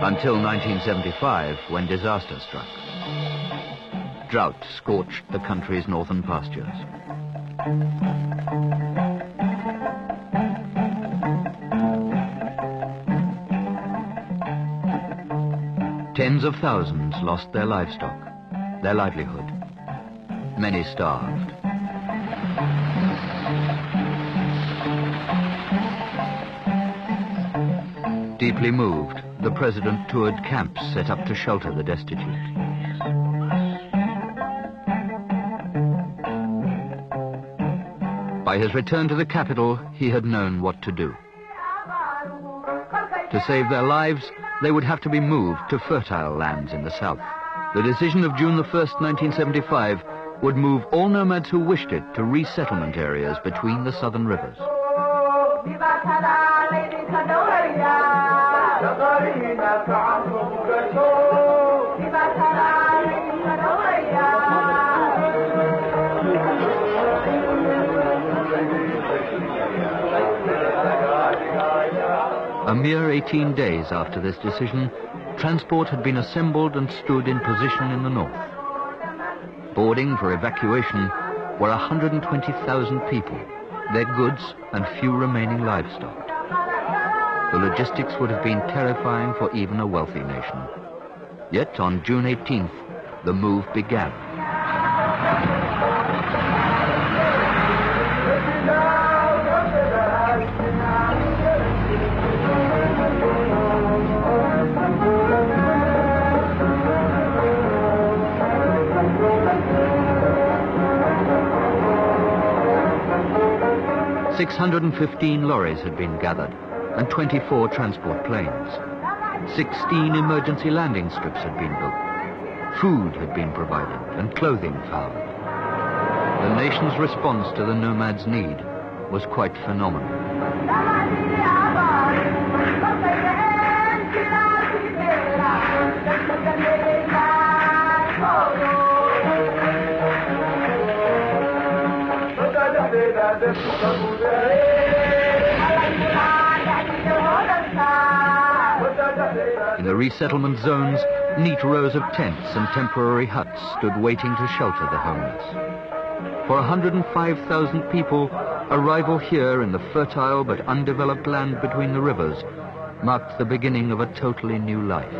Until 1975, when disaster struck. Drought scorched the country's northern pastures. Tens of thousands lost their livestock, their livelihood. Many starved. Deeply moved, the president toured camps set up to shelter the destitute. By his return to the capital, he had known what to do. To save their lives, they would have to be moved to fertile lands in the south. The decision of June 1st, 1975, would move all nomads who wished it to resettlement areas between the southern rivers. A mere 18 days after this decision, transport had been assembled and stood in position in the north. Boarding for evacuation were 120,000 people, their goods and few remaining livestock. The logistics would have been terrifying for even a wealthy nation. Yet on June 18th, the move began. 615 lorries had been gathered and 24 transport planes. 16 emergency landing strips had been built. Food had been provided and clothing found. The nation's response to the nomads' need was quite phenomenal. In the resettlement zones, neat rows of tents and temporary huts stood waiting to shelter the homeless. For 105,000 people, arrival here in the fertile but undeveloped land between the rivers marked the beginning of a totally new life.